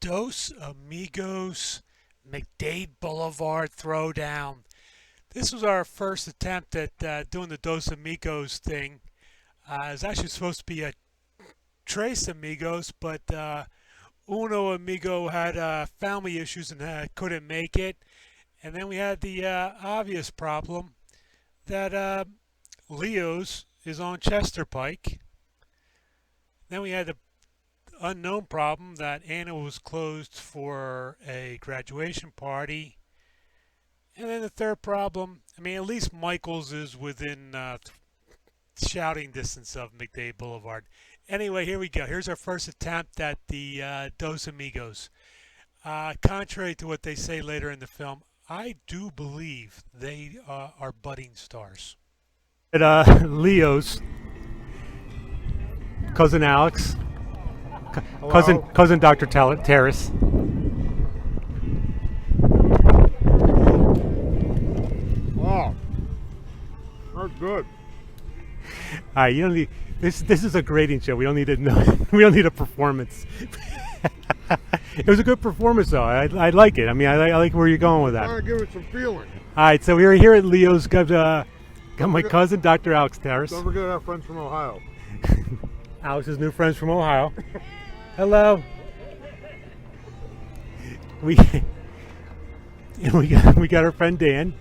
Dos Amigos MacDade Blvd Throwdown. This was our first attempt at doing the Dos Amigos thing. It was actually supposed to be a Tres Amigos, but Uno Amigo had family issues and couldn't make it. And then we had the obvious problem that Leo's is on Chester Pike. Then we had the unknown problem that Anna was closed for a graduation party. And then the third problem, I mean, at least Michael's is within shouting distance of MacDade Blvd. Anyway, here we go. Here's our first attempt at the Dos Amigos. Contrary to what they say later in the film, I do believe they are budding stars. At Leo's, cousin Alex, cousin Dr. Terrace. Wow, that's good. All right, you don't need this. This is a grading show. We don't need to know. We don't need a performance. It was a good performance, though. I like it. I mean, I like where you're going with that. I want to give it some feeling. All right, so we're here at Leo's. Got my cousin, Dr. Alex Terrace. Don't forget our friends from Ohio. Alex's new friends from Ohio. Hello. We got our friend Dan.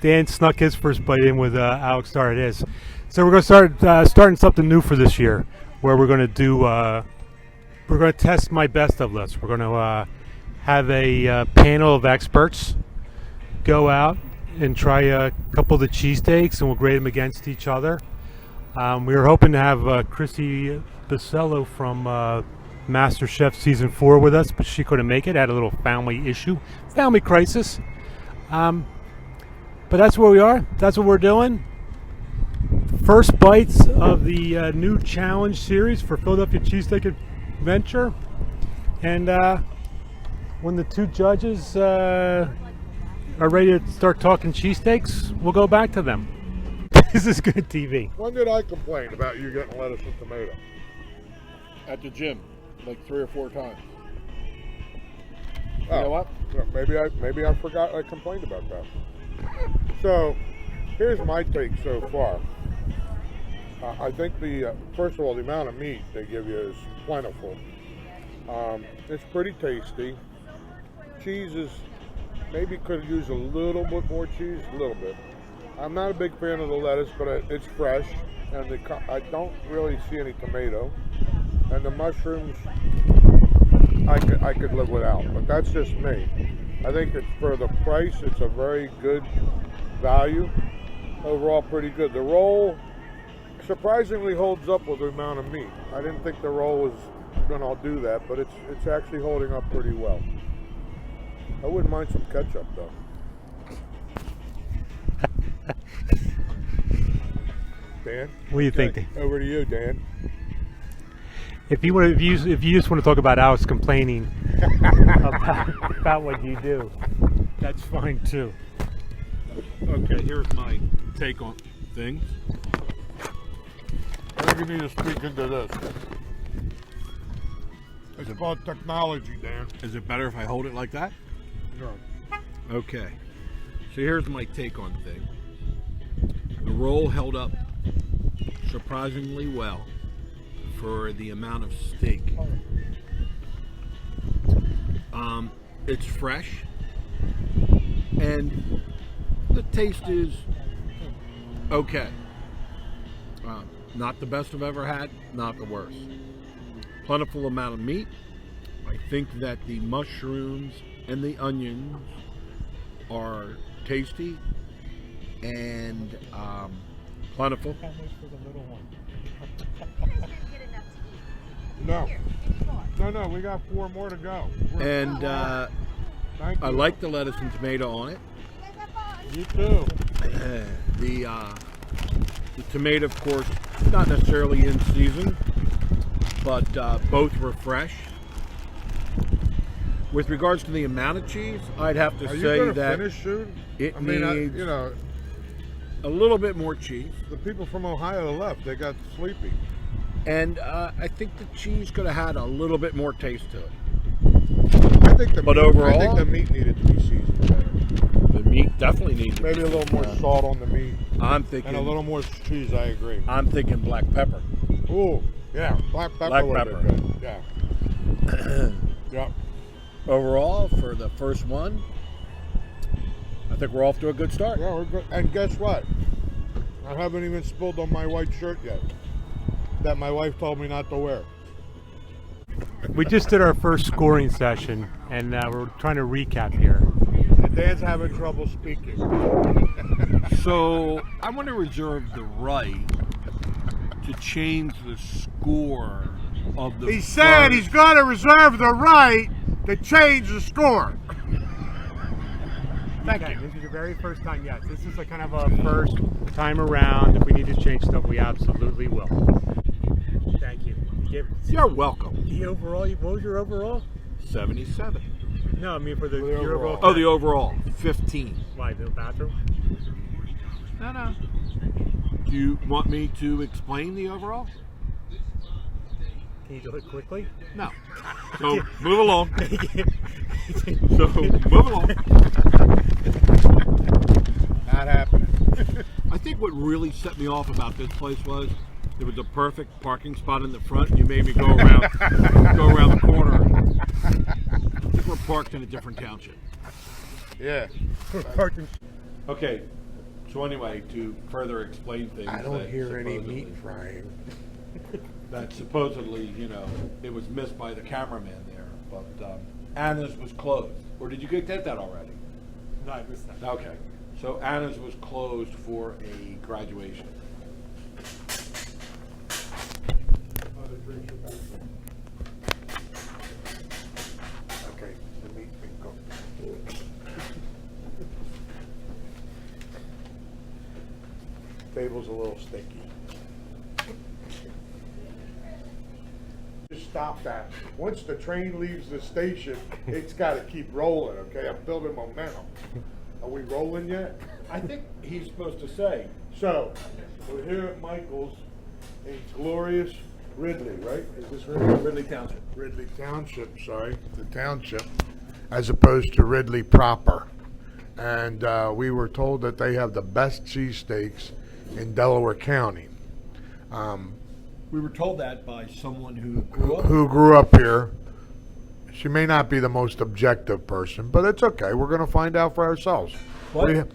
Dan snuck his first bite in with Alex started his. So we're going to start starting something new for this year, where we're going to do we're going to test my best of list. We're going to have a panel of experts go out and try a couple of the cheesesteaks, and we'll grade them against each other. We were hoping to have Chrissy Bacello from MasterChef Season 4 with us, but she couldn't make it. Had a little family issue, family crisis. But that's where we are. That's what we're doing. First bites of the new challenge series for Philadelphia Cheesesteak Adventure. And when the two judges are ready to start talking cheesesteaks, we'll go back to them. This is good TV. When did I complain about you getting lettuce and tomato? At the gym, like 3 or 4 times. Oh, You know what? well, maybe I forgot I complained about that. So, here's my take so far. I think first of all, the amount of meat they give you is plentiful. It's pretty tasty. Cheese is, maybe could use a little bit more cheese, a little bit. I'm not a big fan of the lettuce, but it's fresh, and I don't really see any tomato. And the mushrooms, I could live without, but that's just me. I think it's for the price, it's a very good value. Overall, pretty good. The roll surprisingly holds up with the amount of meat. I didn't think the roll was going to do that, but it's actually holding up pretty well. I wouldn't mind some ketchup though. Dan, What do you think? over to you, Dan. If you just want to talk about Alex complaining about what you do, that's fine too. Okay, here's my take on things. I think you need to speak into this. It's called technology, Dan. Is it better if I hold it like that? No. Okay. So here's my take on things. The roll held up surprisingly well for the amount of steak. It's fresh, and the taste is okay. Not the best I've ever had, not the worst. Plentiful amount of meat. I think that the mushrooms and the onions are tasty and plentiful. No, we got 4 more to go. And Thank I you. like the lettuce and tomato on it. You too. The tomato, of course, not necessarily in season, but both were fresh. With regards to the amount of cheese, I'd have to Are you say going to that finish soon? it I mean, needs you know, a little bit more cheese. the people from Ohio left. They got sleepy. And I think the cheese could have had a little bit more taste to it. I think the But meat, I overall- think the meat needed to be seasoned better. The meat definitely needs to Maybe be a little more seasoned. salt on the meat I'm thinking. and a little more cheese. I agree. I'm thinking black pepper. Ooh, yeah, black pepper. Black would have pepper. been good. Yeah. Yep. Overall, for the first one, I think we're off to a good start. Yeah, we're good. And guess what? I haven't even spilled on my white shirt yet. That my wife told me not to wear. We just did our first scoring session, and we're trying to recap here. And Dan's having trouble speaking. So I want to reserve the right to change the score of the. He said he's going to reserve the right to change the score. Thank you. This is your very first time, yes. This is a kind of a first time around. If we need to change stuff, we absolutely will. Thank you. You're welcome. The overall, what was your overall? 77. No, I mean for the The your overall. Oh, the overall 15. Why, the bathroom? No. Do you want me to explain the overall? Can you do it quickly? No. So move along. So move along. Not happening. I think what really set me off about this place was there was a perfect parking spot in the front, and you made me go around the corner. I think we're parked in a different township. Yeah. Okay. So anyway, to further explain things, I don't that hear any supposedly- meat frying. That supposedly, it was missed by the cameraman there, but Anna's was closed. Or did you get that already? No, I missed that. Okay. So Anna's was closed for a graduation. Okay, the meat can go. Table's a little sticky. Just stop that. Once the train leaves the station, it's got to keep rolling, okay? I'm building momentum. Are we rolling yet? I think he's supposed to say. So, we're here at Michael's in glorious Ridley, right? Is this Ridley? Ridley Township. Ridley Township, sorry, the township, as opposed to Ridley proper. And we were told that they have the best cheesesteaks in Delaware County. We were told that by someone who grew up. Who grew up here. She may not be the most objective person, but it's okay. We're going to find out for ourselves. What?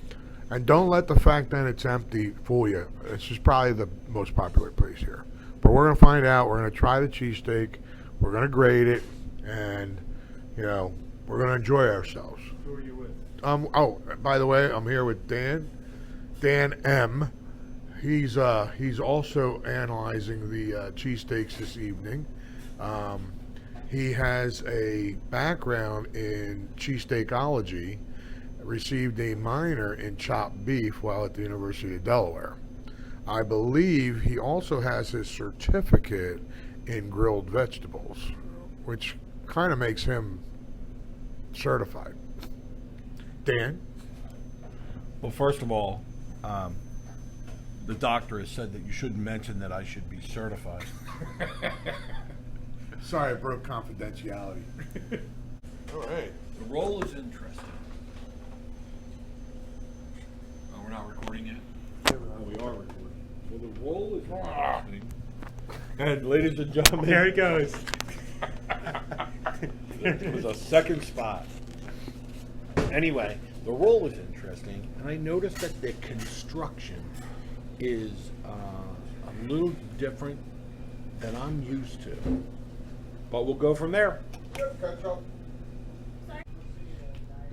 And don't let the fact that it's empty fool you. This is probably the most popular place here. But we're going to find out. We're going to try the cheesesteak. We're going to grade it. And, we're going to enjoy ourselves. Who are you with? Oh, by the way, I'm here with Dan M. He's also analyzing the cheesesteaks this evening. He has a background in cheesesteakology, received a minor in chopped beef while at the University of Delaware. I believe he also has his certificate in grilled vegetables, which kind of makes him certified. Dan? Well, first of all, the doctor has said that you shouldn't mention that I should be certified. Sorry, I broke confidentiality. All right. The roll is interesting. Oh, we're not recording yet? Oh, we are recording. So the roll is interesting. And ladies and gentlemen, There he goes. it was a second spot. Anyway, the roll is interesting, and I noticed that the construction is a little different than I'm used to. But we'll go from there. Go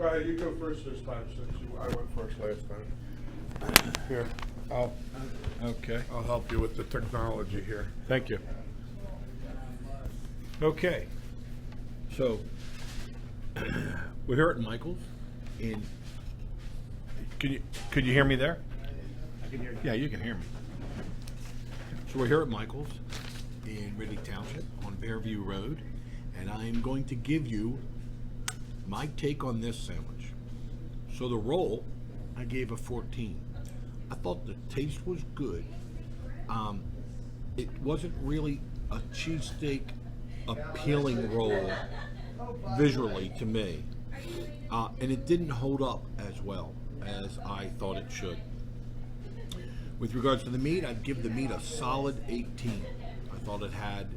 ahead, you go first this time since I went first last time. Here, Okay. I'll help you with the technology here. Thank you. Okay. So, we're here at Michael's in. Could you hear me there? I can hear you. Yeah, you can hear me. So we're here at Michael's in Ridley Township on Bearview Road, and I am going to give you my take on this sandwich. So the roll, I gave a 14. I thought the taste was good. It wasn't really a cheesesteak appealing roll visually to me, and it didn't hold up as well as I thought it should. With regards to the meat, I'd give the meat a solid 18. I thought it had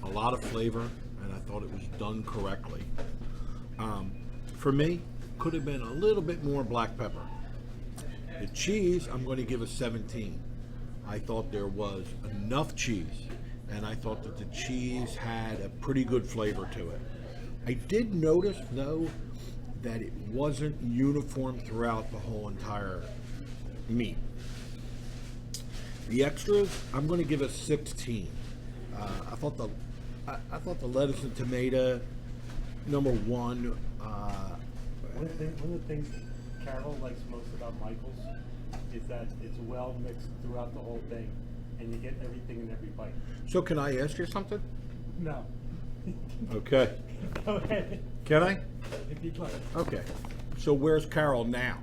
a lot of flavor, and I thought it was done correctly. For me, could have been a little bit more black pepper. The cheese, I'm going to give a 17. I thought there was enough cheese, and I thought that the cheese had a pretty good flavor to it. I did notice, though, that it wasn't uniform throughout the whole entire meat. The extras, I'm going to give a 16. I thought the lettuce and tomato, number one. One of the things Carol likes most about Michael's is that it's well mixed throughout the whole thing, and you get everything in every bite. So can I ask you something? No. Okay. Go ahead. Can I? If you'd like. Okay. So where's Carol now?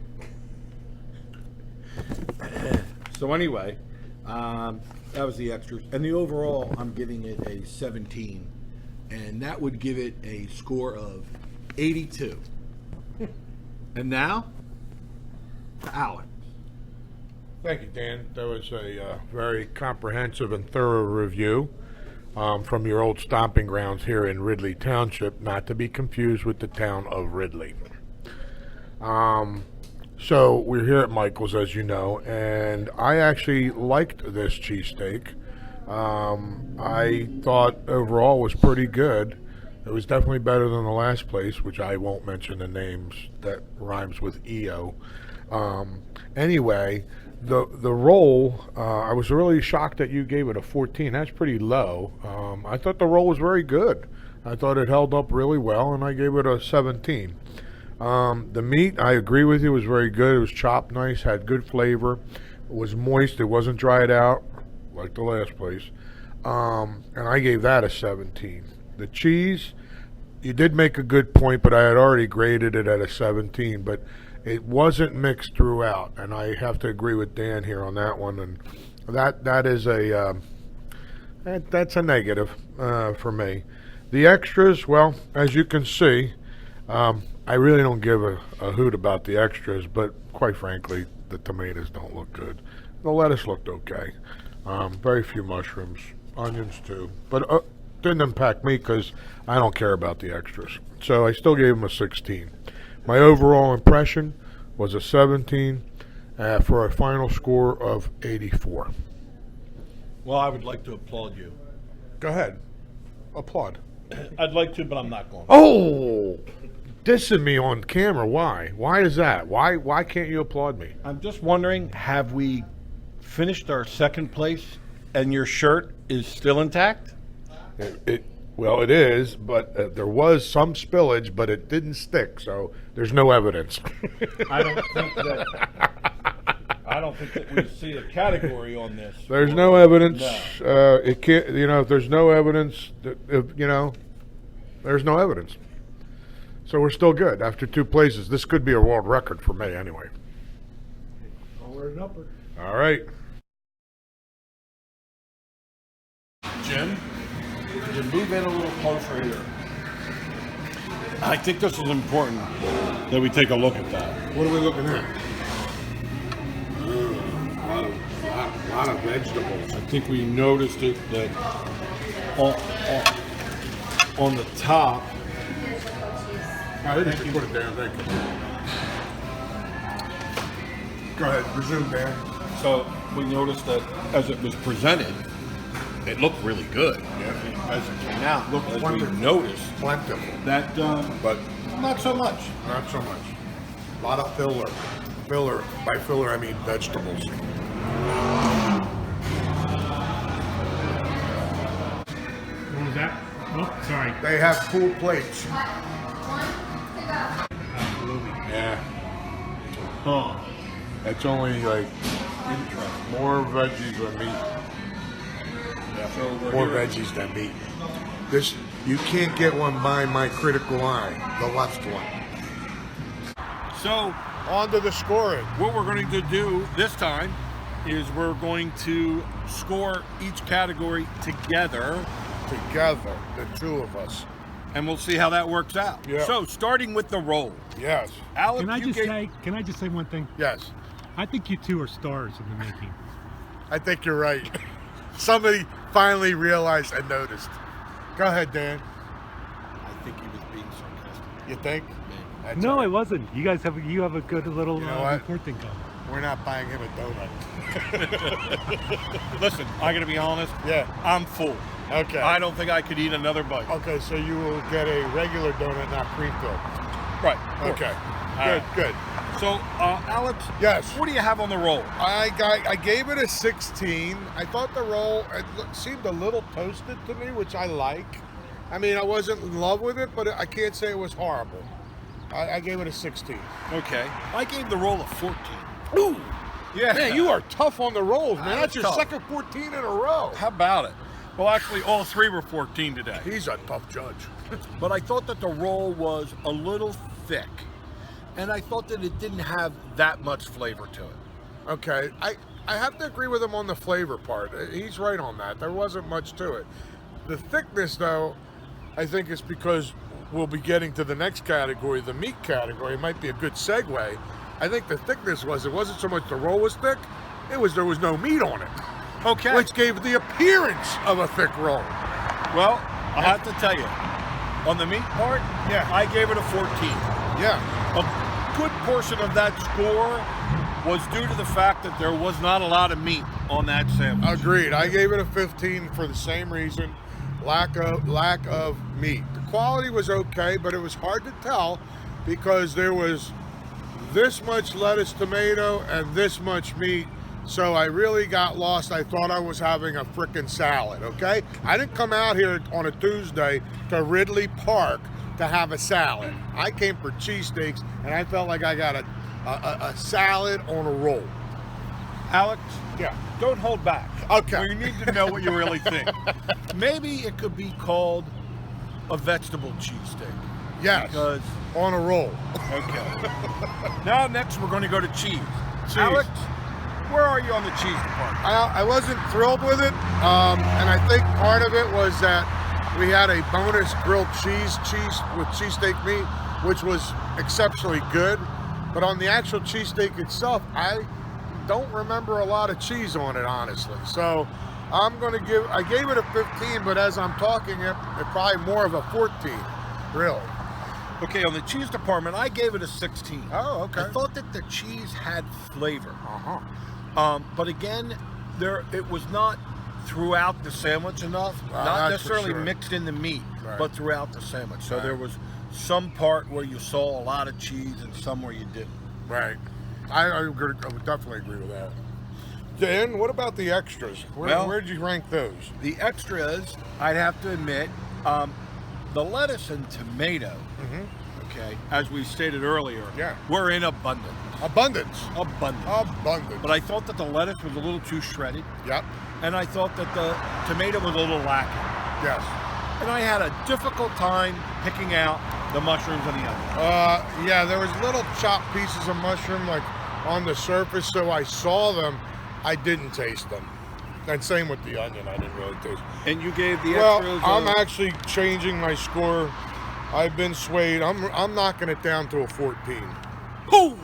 So anyway, that was the extras. And the overall, I'm giving it a 17. And that would give it a score of 82. And now, to Alex. Thank you, Dan. That was a very comprehensive and thorough review from your old stomping grounds here in Ridley Township, not to be confused with the town of Ridley. So we're here at Michael's, as you know, and I actually liked this cheesesteak. I thought overall was pretty good. It was definitely better than the last place, which I won't mention the names. That rhymes with EO. Anyway, the roll, I was really shocked that you gave it a 14. That's pretty low. I thought the roll was very good. I thought it held up really well, and I gave it a 17. The meat, I agree with you, was very good. It was chopped nice, had good flavor. It was moist. It wasn't dried out like the last place. And I gave that a 17. The cheese, you did make a good point, but I had already graded it at a 17, but it wasn't mixed throughout, and I have to agree with Dan here on that one, and that is that's a negative for me. The extras, well, as you can see, I really don't give a hoot about the extras, but quite frankly, the tomatoes don't look good. The lettuce looked okay. Very few mushrooms, onions too, but didn't impact me because I don't care about the extras. So I still gave them a 16. My overall impression was a 17 for a final score of 84. Well, I would like to applaud you. Go ahead. Applaud. I'd like to, but I'm not going to. Oh! Dissing me on camera. Why? Why is that? Why can't you applaud me? I'm just wondering, have we finished our second place and your shirt is still intact? Well, it is, but there was some spillage, but it didn't stick, so there's no evidence. I don't think that we see a category on this. There's no evidence. No. It can't. If there's no evidence, there's no evidence. So we're still good after two places. This could be a world record for me, anyway. Onward and upward. All right. Jim, you move in a little closer here. I think this is important that we take a look at that. What are we looking at? A lot of vegetables. I think we noticed it that on the top. I didn't put it down. Thank you. Go ahead. Resume, Dan. So we noticed that as it was presented, it looked really good. Yeah. As it came out, as wonderful. we noticed Plentiful. that, But not so much. not so much. A lot of filler. Filler. By filler, I mean vegetables. What was that? Oh, sorry. They have cool plates. Yeah. Huh. It's only like more veggies than meat. So More veggies than meat. This, you can't get one by my critical eye, the left one. So On to the scoring. what we're going to do this time is we're going to score each category together. Together, the two of us. and we'll see how that works out. Yeah. So, starting with the roll. Yes. Alex, Can I you can I just say one thing? Yes. I think you two are stars in the making. I think you're right. Somebody finally realized and noticed. Go ahead, Dan. I think he was being sarcastic. You think? That's No, all right. it wasn't. You guys have a good little You know what? report thing going. We're not buying him a donut. Listen, I gotta be honest. Yeah. I'm full. Okay. I don't think I could eat another bite. Okay, so you will get a regular donut, not cream filled. Right. Okay. All Good, right. good. So, Alex, Yes. what do you have on the roll? I gave it a 16. I thought the roll seemed a little toasted to me, which I like. I mean, I wasn't in love with it, but I can't say it was horrible. I gave it a 16. Okay. I gave the roll a 14. Ooh! Yeah. Man, you are tough on the rolls, man. That's your tough. second 14 in a row. How about it? Well, actually, all three were 14 today. He's a tough judge. But I thought that the roll was a little thick, and I thought that it didn't have that much flavor to it. Okay, I have to agree with him on the flavor part. He's right on that. There wasn't much to it. The thickness, though, I think is because we'll be getting to the next category, the meat category. It might be a good segue. I think the thickness it wasn't so much the roll was thick, there was no meat on it, Okay. which gave the appearance of a thick roll. Well, I have to tell you, on the meat part, Yeah. I gave it a 14. Yeah, A good portion of that score was due to the fact that there was not a lot of meat on that sandwich. agreed. I gave it a 15 for the same reason, lack of meat. The quality was okay, but it was hard to tell because there was this much lettuce, tomato, and this much meat. So I really got lost. I thought I was having a frickin' salad, okay? I didn't come out here on a Tuesday to Ridley Park to have a salad. I came for cheesesteaks, and I felt like I got a salad on a roll. Alex, Yeah. don't hold back. Okay. We need to know what you really think. Maybe it could be called a vegetable cheesesteak. Yes. Because, On a roll. okay. Now, next, we're going to go to cheese. Cheese. Alex, where are you on the cheese department? I wasn't thrilled with it, and I think part of it was that we had a bonus grilled cheese with cheesesteak meat, which was exceptionally good. But on the actual cheesesteak itself, I don't remember a lot of cheese on it, honestly. So I gave it a 15, but as I'm talking, it probably more of a 14, really. Okay, on the cheese department, I gave it a 16. Oh, okay. I thought that the cheese had flavor. Uh-huh. But again, it was not throughout the sandwich enough. Well, Not that's for necessarily sure. mixed in the meat, Right. but throughout the sandwich. So Right. there was some part where you saw a lot of cheese and some where you didn't. Right. I would definitely agree with that. Dan, what about the extras? Well- Where'd you rank those? The extras, I'd have to admit, the lettuce and tomato, okay, as we stated earlier, Yeah. were in abundance. Abundance. Abundant. But I thought that the lettuce was a little too shredded, Yep. and I thought that the tomato was a little lacking. Yes. And I had a difficult time picking out the mushrooms and the onions. Yeah, there was little chopped pieces of mushroom like on the surface, so I saw them. I didn't taste them. And same with the onion, I didn't really taste. And you gave the Well, extras. I'm actually changing my score. I've been swayed. I'm knocking it down to a 14. Boom!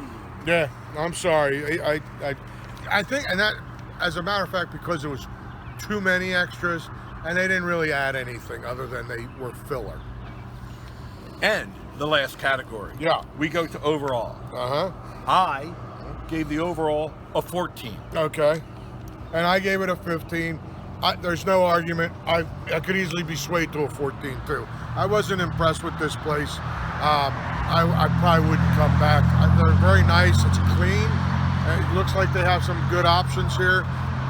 Yeah, I'm sorry. I think, and that, as a matter of fact, because there was too many extras, and they didn't really add anything other than they were filler. And the last category. Yeah. We go to overall. Uh-huh. I gave the overall a 14. Okay. And I gave it a 15. There's no argument. I could easily be swayed to a 14 too. I wasn't impressed with this place. I probably wouldn't come back. They're very nice. It's clean. It looks like they have some good options here.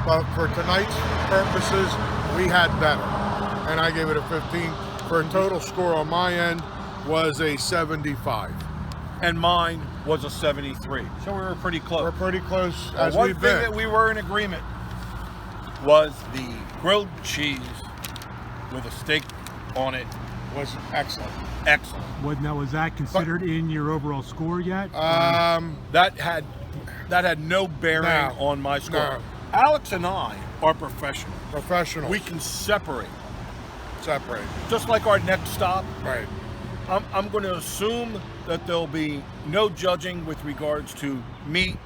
But for tonight's purposes, we had better. And I gave it a 15. For a total score on my end was a 75. And mine was a 73. So we were pretty close. We're pretty close as One we've thing been. that we were in agreement was the grilled cheese with a steak on it Was excellent. excellent. Was that considered in your overall score yet? That had no bearing No. on my score. No. Alex and I are professionals. Professionals. We can separate separate. Just like our next stop, Right. I'm going to assume that there'll be no judging with regards to meat,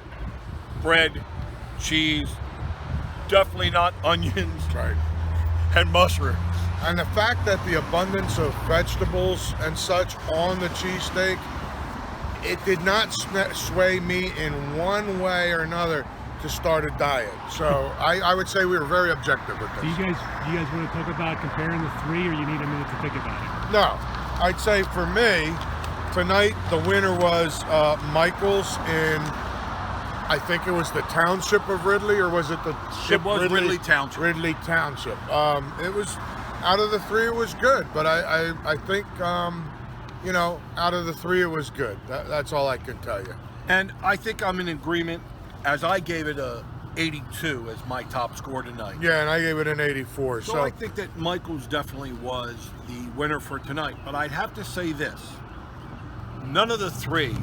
bread, cheese, definitely not onions Right. and mushrooms. And the fact that the abundance of vegetables and such on the cheesesteak, it did not sway me in one way or another to start a diet. So I would say we were very objective with Do this. you guys want to talk about comparing the three, or you need a minute to think about it? No, I'd say for me, tonight the winner was Michael's in, I think it was the township of Ridley, or was it the ship? It was Ridley Township. Ridley Township. It was, out of the three, it was good, but I think, you know, out of the three, it was good. That's all I can tell you. And I think I'm in agreement, as I gave it a 82 as my top score tonight. Yeah, and I gave it an 84. So I think that Michael's definitely was the winner for tonight. But I'd have to say this. None of the three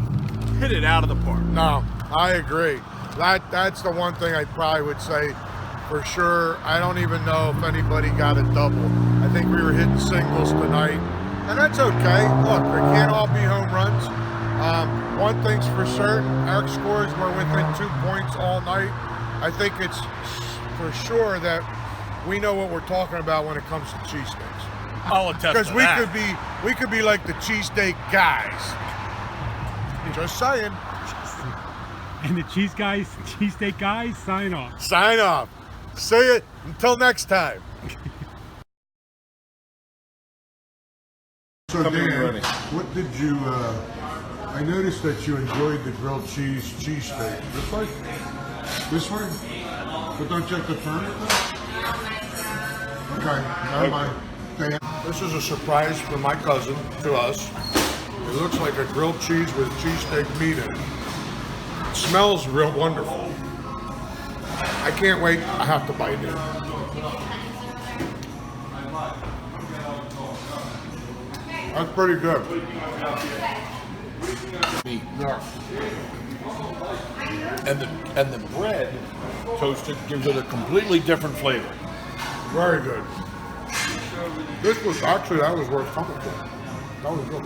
hit it out of the park. No, I agree. That's the one thing I probably would say for sure. I don't even know if anybody got a double. I think we were hitting singles tonight, and that's okay. Look, they can't all be home runs. One thing's for certain, our scores were within 2 points all night. I think it's for sure that we know what we're talking about when it comes to cheesesteaks. I'll attest Because to we that. we could be like the cheesesteak guys. Just saying. And the cheesesteak guys, sign off. Sign off. See you until next time. So Come here, Dan, Ronnie. what did you? I noticed that you enjoyed the grilled cheesesteak. This way? This way? But don't you have to turn it though? Okay, never mind. Dan. This is a surprise for my cousin to us. It looks like a grilled cheese with cheesesteak meat in it. It smells real wonderful. I can't wait. I have to bite it. That's pretty good. Meat. Yeah. And the bread toasted gives it a completely different flavor. Very good. This was actually, that was worth coming for. That was good.